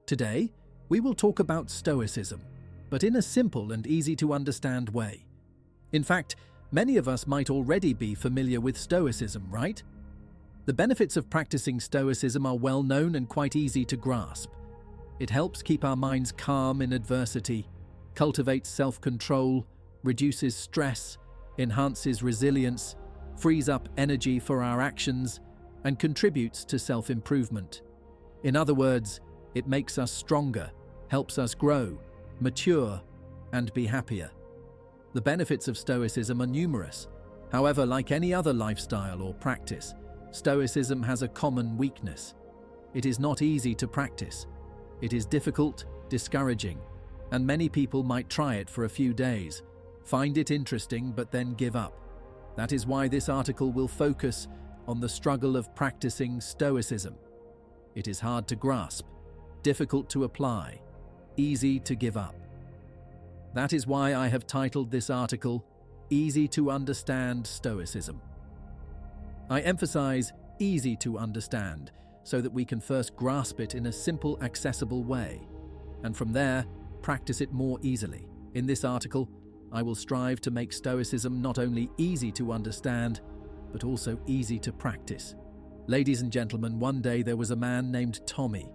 Today, we will talk about Stoicism, but in a simple and easy-to-understand way. In fact, many of us might already be familiar with Stoicism, right? The benefits of practicing Stoicism are well known and quite easy to grasp. It helps keep our minds calm in adversity, cultivates self-control, reduces stress, enhances resilience, frees up energy for our actions, and contributes to self-improvement. In other words, it makes us stronger, helps us grow, mature, and be happier. The benefits of Stoicism are numerous. However, like any other lifestyle or practice, Stoicism has a common weakness. It is not easy to practice. It is difficult, discouraging, and many people might try it for a few days, find it interesting, but then give up. That is why this article will focus on the struggle of practicing Stoicism. It is hard to grasp, difficult to apply, easy to give up. That is why I have titled this article, Easy to Understand Stoicism. I emphasize easy to understand so that we can first grasp it in a simple, accessible way, and from there, practice it more easily. In this article, I will strive to make Stoicism not only easy to understand, but also easy to practice. Ladies and gentlemen, one day there was a man named Tommy.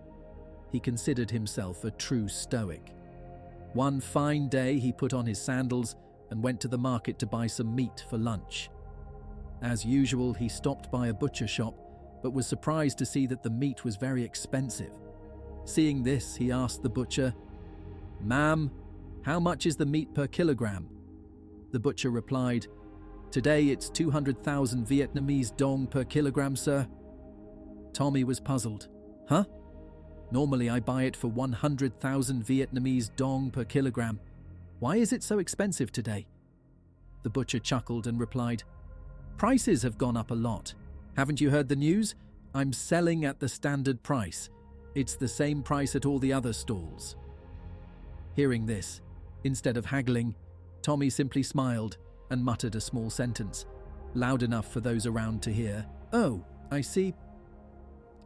He considered himself a true Stoic. One fine day, he put on his sandals and went to the market to buy some meat for lunch. As usual, he stopped by a butcher shop, but was surprised to see that the meat was very expensive. Seeing this, he asked the butcher, "Ma'am, how much is the meat per kilogram?" The butcher replied, "Today it's 200,000 Vietnamese dong per kilogram, sir." Tommy was puzzled. "Huh? Normally I buy it for 100,000 Vietnamese dong per kilogram. Why is it so expensive today?" The butcher chuckled and replied, "Prices have gone up a lot. Haven't you heard the news? I'm selling at the standard price. It's the same price at all the other stalls." Hearing this, instead of haggling, Tommy simply smiled and muttered a small sentence, loud enough for those around to hear. "Oh, I see.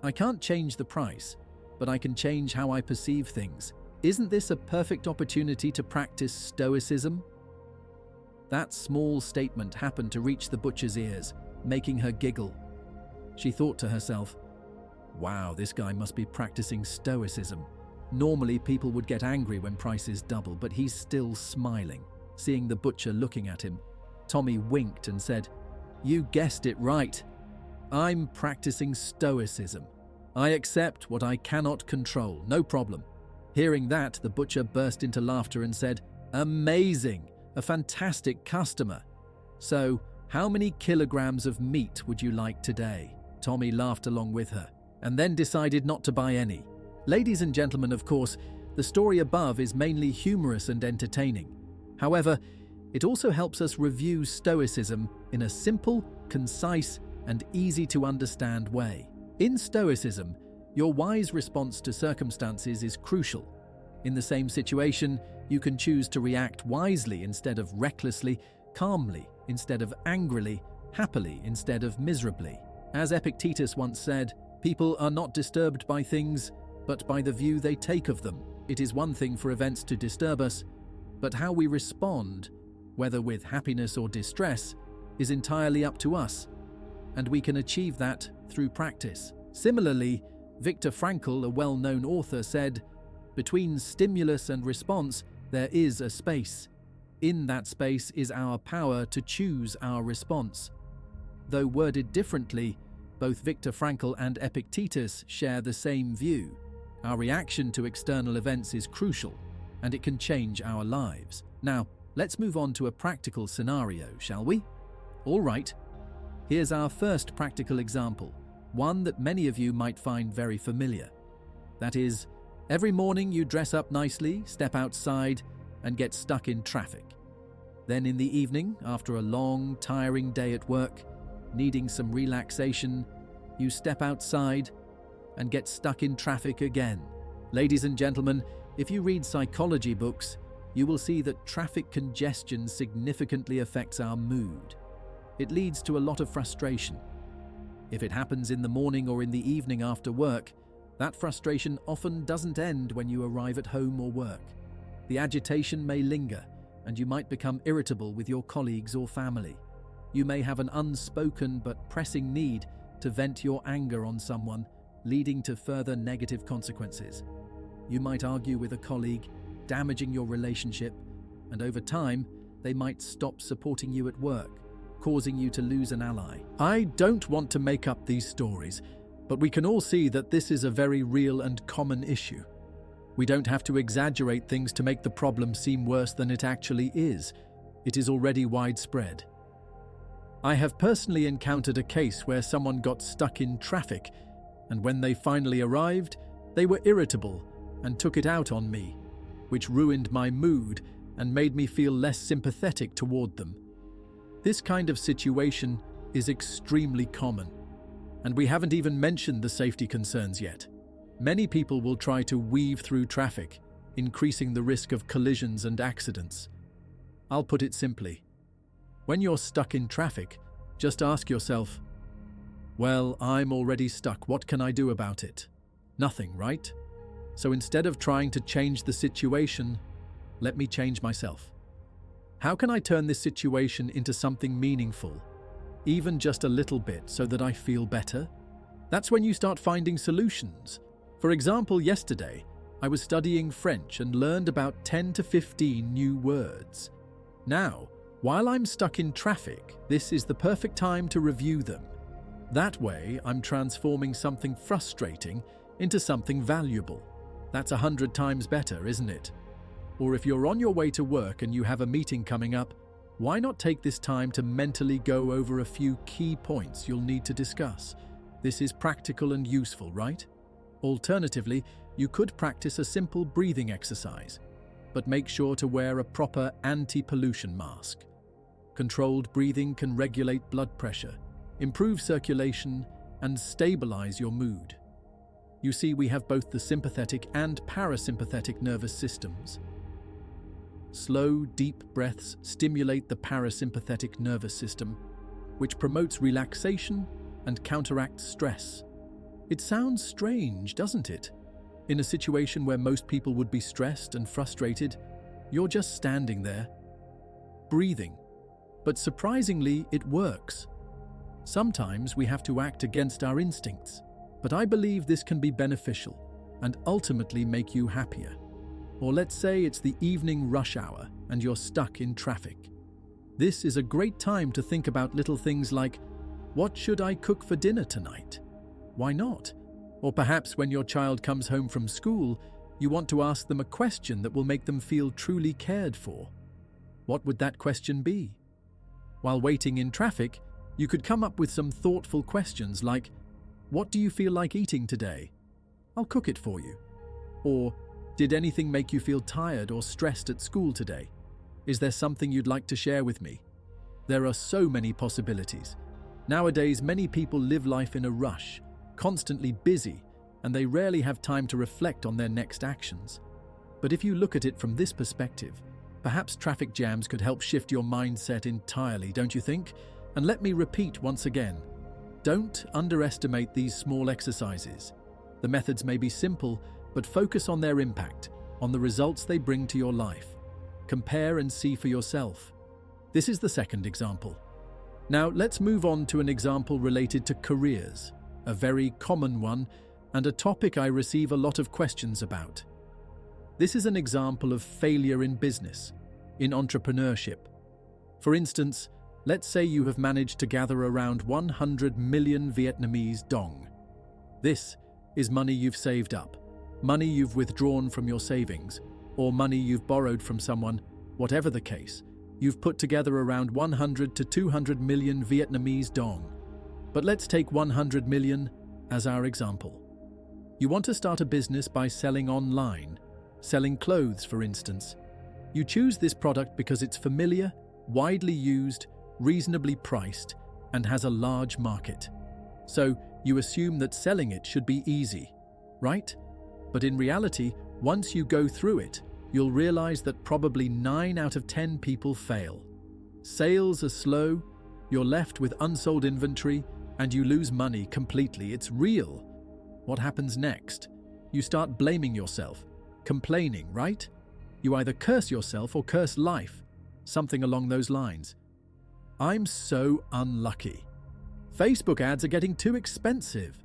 I can't change the price, but I can change how I perceive things. Isn't this a perfect opportunity to practice Stoicism?" That small statement happened to reach the butcher's ears, making her giggle. She thought to herself, "Wow, this guy must be practicing Stoicism. Normally people would get angry when prices double, but he's still smiling." Seeing the butcher looking at him, Tommy winked and said, "You guessed it right. I'm practicing Stoicism. I accept what I cannot control, no problem." Hearing that, the butcher burst into laughter and said, "Amazing, a fantastic customer. So, how many kilograms of meat would you like today?" Tommy laughed along with her, and then decided not to buy any. Ladies and gentlemen, of course, the story above is mainly humorous and entertaining. However, it also helps us review Stoicism in a simple, concise, and easy-to-understand way. In Stoicism, your wise response to circumstances is crucial. In the same situation, you can choose to react wisely instead of recklessly, calmly instead of angrily, happily instead of miserably. As Epictetus once said, "People are not disturbed by things, but by the view they take of them." It is one thing for events to disturb us, but how we respond, whether with happiness or distress, is entirely up to us, and we can achieve that through practice. Similarly, Viktor Frankl, a well-known author, said, "Between stimulus and response, there is a space. In that space is our power to choose our response." Though worded differently, both Viktor Frankl and Epictetus share the same view. Our reaction to external events is crucial, and it can change our lives. Now, let's move on to a practical scenario, shall we? All right. Here's our first practical example, one that many of you might find very familiar. That is, every morning you dress up nicely, step outside, and get stuck in traffic. Then in the evening, after a long, tiring day at work, needing some relaxation, you step outside and get stuck in traffic again. Ladies and gentlemen, if you read psychology books, you will see that traffic congestion significantly affects our mood. It leads to a lot of frustration. If it happens in the morning or in the evening after work, That frustration often doesn't end when you arrive at home or work. The agitation may linger, and you might become irritable with your colleagues or family. You may have an unspoken but pressing need to vent your anger on someone, leading to further negative consequences. You might argue with a colleague, damaging your relationship, and over time, they might stop supporting you at work, causing you to lose an ally. I don't want to make up these stories, but we can all see that this is a very real and common issue. We don't have to exaggerate things to make the problem seem worse than it actually is. It is already widespread. I have personally encountered a case where someone got stuck in traffic, and when they finally arrived, they were irritable and took it out on me, which ruined my mood and made me feel less sympathetic toward them. This kind of situation is extremely common, and we haven't even mentioned the safety concerns yet. Many people will try to weave through traffic, increasing the risk of collisions and accidents. I'll put it simply. When you're stuck in traffic, just ask yourself, well, I'm already stuck. What can I do about it? Nothing, right? So instead of trying to change the situation, let me change myself. How can I turn this situation into something meaningful, even just a little bit, so that I feel better? That's when you start finding solutions. For example, yesterday, I was studying French and learned about 10 to 15 new words. Now, while I'm stuck in traffic, this is the perfect time to review them. That way, I'm transforming something frustrating into something valuable. That's 100 times better, isn't it? Or if you're on your way to work and you have a meeting coming up, why not take this time to mentally go over a few key points you'll need to discuss? This is practical and useful, right? Alternatively, you could practice a simple breathing exercise, but make sure to wear a proper anti-pollution mask. Controlled breathing can regulate blood pressure, improve circulation, and stabilize your mood. You see, we have both the sympathetic and parasympathetic nervous systems. Slow, deep breaths stimulate the parasympathetic nervous system, which promotes relaxation and counteracts stress. It sounds strange, doesn't it? In a situation where most people would be stressed and frustrated, you're just standing there, breathing. But surprisingly, it works. Sometimes we have to act against our instincts, but I believe this can be beneficial and ultimately make you happier. Or let's say it's the evening rush hour and you're stuck in traffic. This is a great time to think about little things like, what should I cook for dinner tonight? Why not? Or perhaps when your child comes home from school, you want to ask them a question that will make them feel truly cared for. What would that question be? While waiting in traffic, you could come up with some thoughtful questions like, what do you feel like eating today? I'll cook it for you. Or, did anything make you feel tired or stressed at school today? Is there something you'd like to share with me? There are so many possibilities. Nowadays, many people live life in a rush, constantly busy, and they rarely have time to reflect on their next actions. But if you look at it from this perspective, perhaps traffic jams could help shift your mindset entirely, don't you think? And let me repeat once again, don't underestimate these small exercises. The methods may be simple, but focus on their impact, on the results they bring to your life. Compare and see for yourself. This is the second example. Now let's move on to an example related to careers, a very common one and a topic I receive a lot of questions about. This is an example of failure in business, in entrepreneurship. For instance, let's say you have managed to gather around 100 million Vietnamese dong. This is money you've saved up, money you've withdrawn from your savings, or money you've borrowed from someone. Whatever the case, you've put together around 100 to 200 million Vietnamese dong. But let's take 100 million as our example. You want to start a business by selling online, selling clothes, for instance. You choose this product because it's familiar, widely used, reasonably priced, and has a large market. So you assume that selling it should be easy, right? But in reality, once you go through it, you'll realize that probably 9 out of 10 people fail. Sales are slow, you're left with unsold inventory, and you lose money completely. It's real. what happens next? You start blaming yourself, complaining, right? You either curse yourself or curse life, something along those lines. I'm so unlucky. Facebook ads are getting too expensive.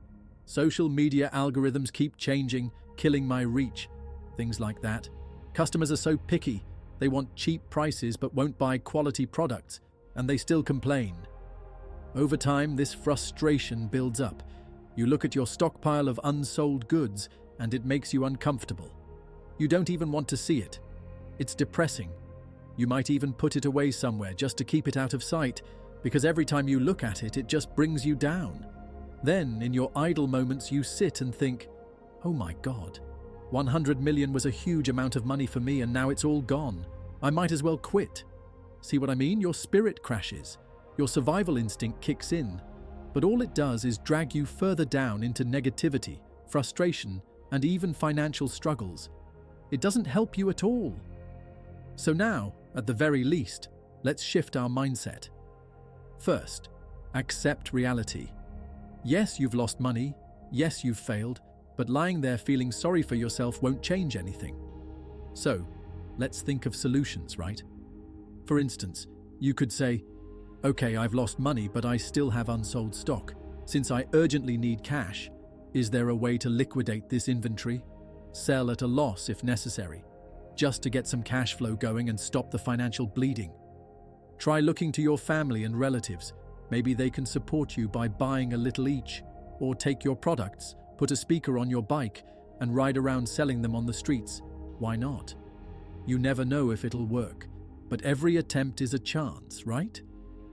Social media algorithms keep changing, killing my reach. Things like that. Customers are so picky. They want cheap prices but won't buy quality products, and they still complain. Over time, this frustration builds up. You look at your stockpile of unsold goods, and it makes you uncomfortable. You don't even want to see it. It's depressing. You might even put it away somewhere just to keep it out of sight, because every time you look at it, it just brings you down. Then, in your idle moments, you sit and think, oh my God, 100 million was a huge amount of money for me and now it's all gone. I might as well quit. See what I mean? Your spirit crashes. Your survival instinct kicks in. But all it does is drag you further down into negativity, frustration, and even financial struggles. It doesn't help you at all. So now, at the very least, let's shift our mindset. First, accept reality. Yes, you've lost money. Yes, you've failed. But lying there feeling sorry for yourself won't change anything. So, let's think of solutions, right? For instance, you could say, okay, I've lost money, but I still have unsold stock. Since I urgently need cash, is there a way to liquidate this inventory? Sell at a loss if necessary, just to get some cash flow going and stop the financial bleeding. Try looking to your family and relatives. Maybe they can support you by buying a little each, or take your products, put a speaker on your bike, and ride around selling them on the streets. Why not? You never know if it'll work, but every attempt is a chance, right?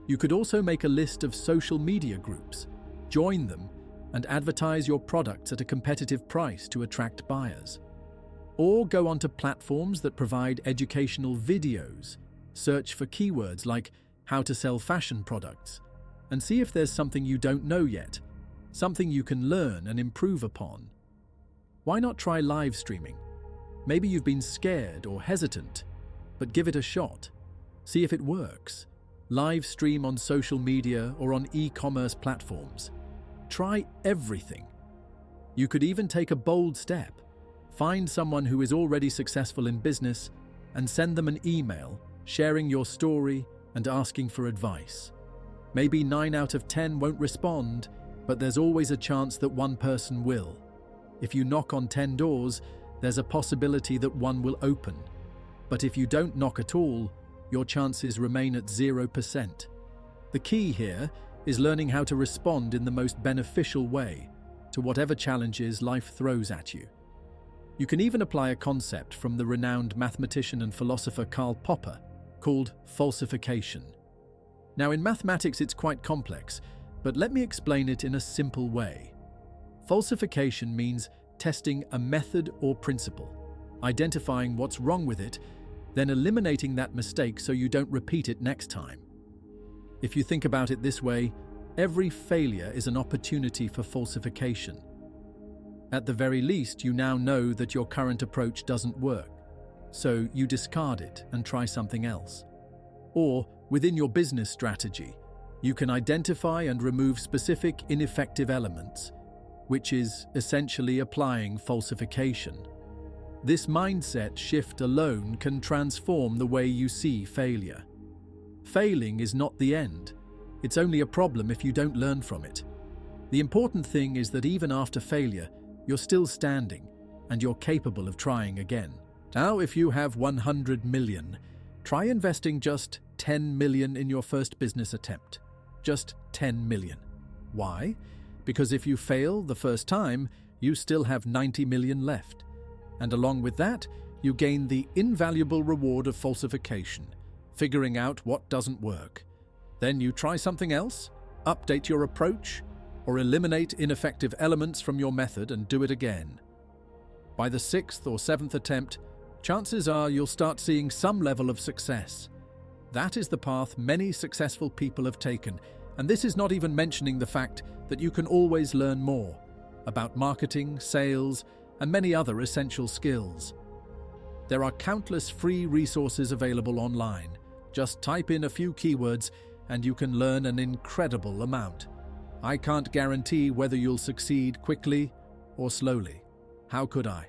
You could also make a list of social media groups, join them, and advertise your products at a competitive price to attract buyers. Or go onto platforms that provide educational videos, search for keywords like how to sell fashion products, and see if there's something you don't know yet, something you can learn and improve upon. Why not try live streaming? Maybe you've been scared or hesitant, but give it a shot. See if it works. Live stream on social media or on e-commerce platforms. Try everything. You could even take a bold step. Find someone who is already successful in business and send them an email sharing your story and asking for advice. Maybe 9 out of 10 won't respond, but there's always a chance that one person will. If you knock on 10 doors, there's a possibility that one will open. But if you don't knock at all, your chances remain at 0%. The key here is learning how to respond in the most beneficial way to whatever challenges life throws at you. You can even apply a concept from the renowned mathematician and philosopher Karl Popper called falsification. Now, in mathematics it's quite complex, but let me explain it in a simple way. Falsification means testing a method or principle, identifying what's wrong with it, then eliminating that mistake so you don't repeat it next time. If you think about it this way, every failure is an opportunity for falsification. At the very least, you now know that your current approach doesn't work, so you discard it and try something else. Or, within your business strategy, you can identify and remove specific ineffective elements, which is essentially applying falsification. This mindset shift alone can transform the way you see failure. Failing is not the end. It's only a problem if you don't learn from it. The important thing is that even after failure, you're still standing and you're capable of trying again. Now, if you have 100 million, try investing just 10 million in your first business attempt. Just 10 million. Why? Because if you fail the first time, you still have 90 million left. And along with that, you gain the invaluable reward of falsification, figuring out what doesn't work. Then you try something else, update your approach, or eliminate ineffective elements from your method and do it again. By the 6th or 7th attempt, chances are you'll start seeing some level of success. That is the path many successful people have taken, and this is not even mentioning the fact that you can always learn more about marketing, sales, and many other essential skills. There are countless free resources available online. Just type in a few keywords and you can learn an incredible amount. I can't guarantee whether you'll succeed quickly or slowly. How could I?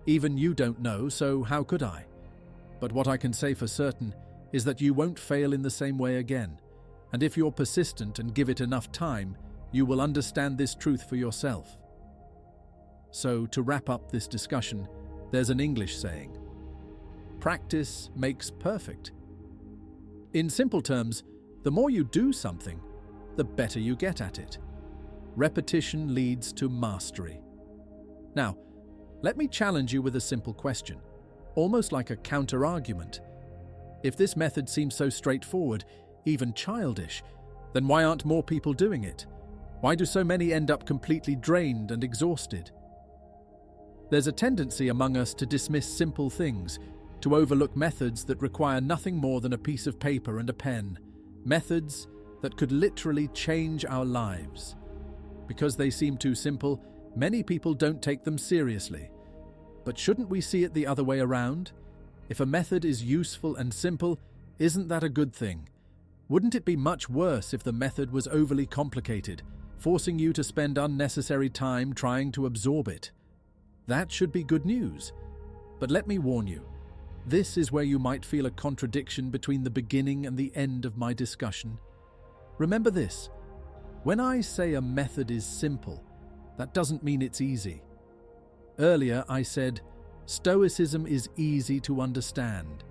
Even you don't know, so how could I? But what I can say for certain is that you won't fail in the same way again. And if you're persistent and give it enough time, you will understand this truth for yourself. So, to wrap up this discussion, there's an English saying, practice makes perfect. In simple terms, the more you do something, the better you get at it. Repetition leads to mastery. Now, let me challenge you with a simple question, almost like a counter-argument. If this method seems so straightforward, even childish, then why aren't more people doing it? Why do so many end up completely drained and exhausted? There's a tendency among us to dismiss simple things, to overlook methods that require nothing more than a piece of paper and a pen, methods that could literally change our lives. Because they seem too simple, many people don't take them seriously. But shouldn't we see it the other way around? If a method is useful and simple, isn't that a good thing? Wouldn't it be much worse if the method was overly complicated, forcing you to spend unnecessary time trying to absorb it? That should be good news. But let me warn you, this is where you might feel a contradiction between the beginning and the end of my discussion. Remember this, when I say a method is simple, that doesn't mean it's easy. Earlier I said, Stoicism is easy to understand.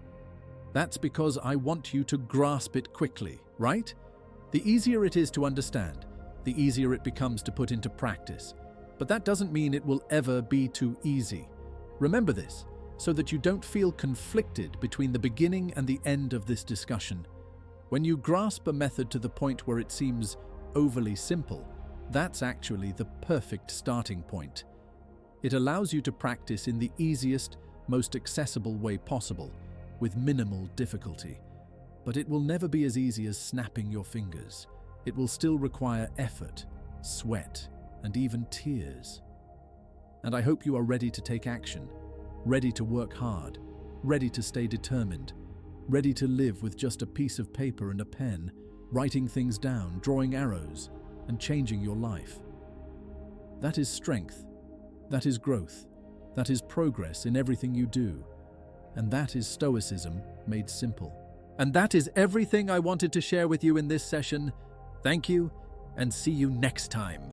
That's because I want you to grasp it quickly, right? The easier it is to understand, the easier it becomes to put into practice. But that doesn't mean it will ever be too easy. Remember this, so that you don't feel conflicted between the beginning and the end of this discussion. When you grasp a method to the point where it seems overly simple, that's actually the perfect starting point. It allows you to practice in the easiest, most accessible way possible, with minimal difficulty. But it will never be as easy as snapping your fingers. It will still require effort, sweat, and even tears. And I hope you are ready to take action, ready to work hard, ready to stay determined, ready to live with just a piece of paper and a pen, writing things down, drawing arrows, and changing your life. That is strength, that is growth, that is progress in everything you do. And that is Stoicism made simple. And that is everything I wanted to share with you in this session. Thank you, and see you next time.